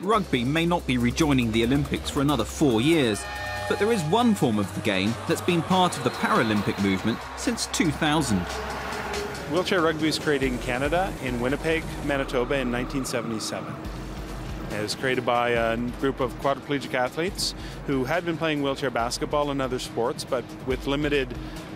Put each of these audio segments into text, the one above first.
rugby may not be rejoining the Olympics for another 4 years, but there is one form of the game that's been part of the Paralympic movement since 2000. Wheelchair rugby was created in Canada, in Winnipeg, Manitoba in 1977. It was created by a group of quadriplegic athletes who had been playing wheelchair basketball and other sports, but with limited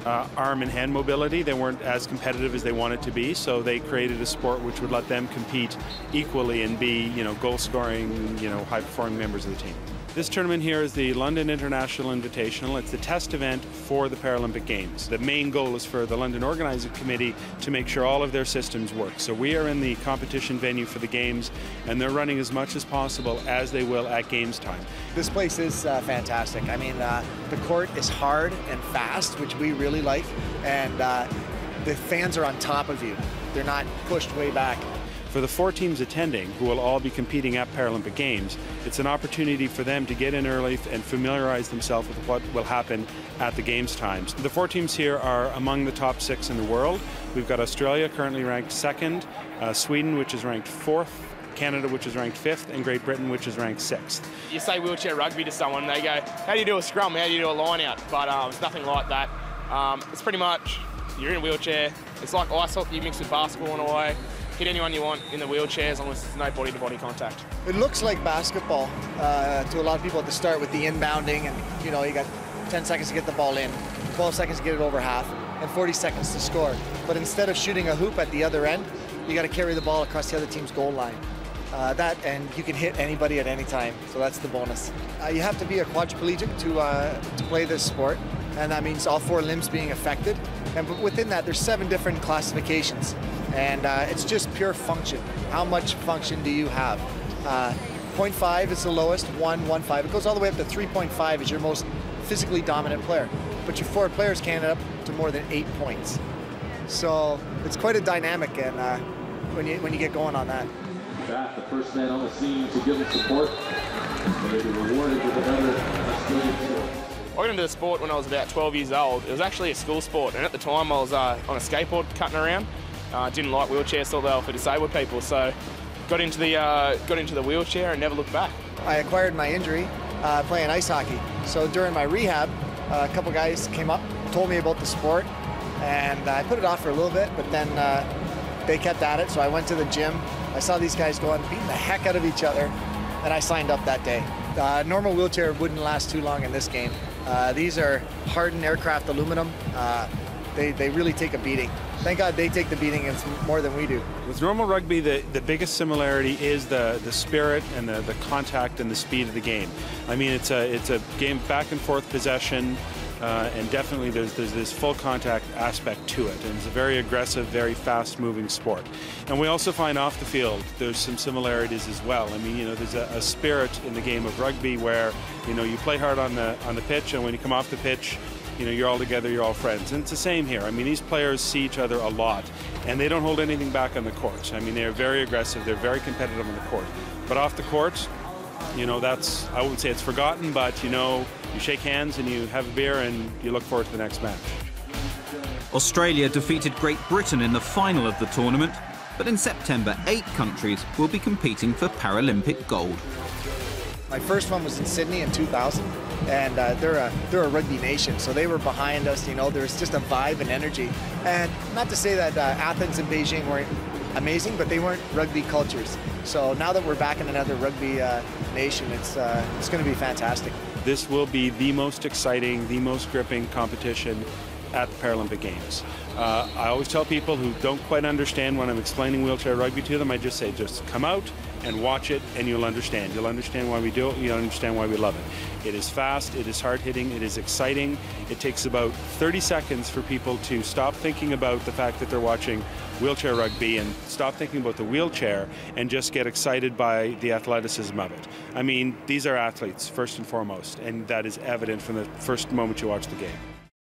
arm and hand mobility, they weren't as competitive as they wanted to be, so they created a sport which would let them compete equally and be, goal-scoring, high-performing members of the team. This tournament here is the London International Invitational. It's the test event for the Paralympic Games. The main goal is for the London Organizing Committee to make sure all of their systems work. So we are in the competition venue for the Games, and they're running as much as possible as they will at Games time. This place is fantastic. I mean, the court is hard and fast, which we really like, and the fans are on top of you. They're not pushed way back. For the 4 teams attending, who will all be competing at Paralympic Games, it's an opportunity for them to get in early and familiarize themselves with what will happen at the Games times. The 4 teams here are among the top 6 in the world. We've got Australia currently ranked 2nd, Sweden, which is ranked 4th, Canada, which is ranked 5th, and Great Britain, which is ranked 6th. You say wheelchair rugby to someone, they go, how do you do a scrum, how do you do a line out? But it's nothing like that. It's pretty much, you're in a wheelchair, it's like ice hockey mixed with basketball in a way. Hit anyone you want in the wheelchair as long as there's no body-to-body contact. It looks like basketball to a lot of people at the start with the inbounding, and you got 10 seconds to get the ball in, 12 seconds to get it over half, and 40 seconds to score. But instead of shooting a hoop at the other end, you got to carry the ball across the other team's goal line. And you can hit anybody at any time, so that's the bonus. You have to be a quadriplegic to play this sport, and that means all 4 limbs being affected. And within that, there's 7 different classifications. And it's just pure function. How much function do you have? 0.5 is the lowest, 1.15. It goes all the way up to 3.5 as your most physically dominant player. But your 4 players can end up to more than 8 points. So it's quite a dynamic, and when you get going on that. Back, the first man on the scene to give them support. They'll be rewarded with another Australian sport. I got into the sport when I was about 12 years old. It was actually a school sport, and at the time I was on a skateboard cutting around. Didn't like wheelchairs, thought they were for disabled people, so got into the wheelchair and never looked back. I acquired my injury playing ice hockey. So during my rehab, a couple guys came up, told me about the sport, and I put it off for a little bit, but then they kept at it, so I went to the gym. I saw these guys going beating the heck out of each other, and I signed up that day. Normal wheelchair wouldn't last too long in this game. These are hardened aircraft aluminum. They really take a beating. Thank God they take the beating, it's more than we do. With normal rugby, the biggest similarity is the spirit and the contact and the speed of the game. I mean, it's a game back and forth possession, and definitely there's this full contact aspect to it. And it's a very aggressive, very fast moving sport. And we also find off the field, there's some similarities as well. I mean, there's a spirit in the game of rugby where, you play hard on the pitch, and when you come off the pitch, you're all together, you're all friends. And it's the same here. I mean, these players see each other a lot, and they don't hold anything back on the court. I mean, they're very aggressive, they're very competitive on the court. But off the court, that's, I wouldn't say it's forgotten, but you shake hands and you have a beer and you look forward to the next match. Australia defeated Great Britain in the final of the tournament, but in September 8 countries will be competing for Paralympic gold. My first one was in Sydney in 2000, and they're a rugby nation, so they were behind us. There's just a vibe and energy. And not to say that Athens and Beijing weren't amazing, but they weren't rugby cultures. So now that we're back in another rugby nation, it's going to be fantastic. This will be the most exciting, the most gripping competition at the Paralympic Games. I always tell people who don't quite understand when I'm explaining wheelchair rugby to them, I just say, just come out and watch it and you'll understand. You'll understand why we do it, you'll understand why we love it. It is fast, it is hard-hitting, it is exciting. It takes about 30 seconds for people to stop thinking about the fact that they're watching wheelchair rugby and stop thinking about the wheelchair and just get excited by the athleticism of it. I mean, these are athletes, first and foremost, and that is evident from the first moment you watch the game.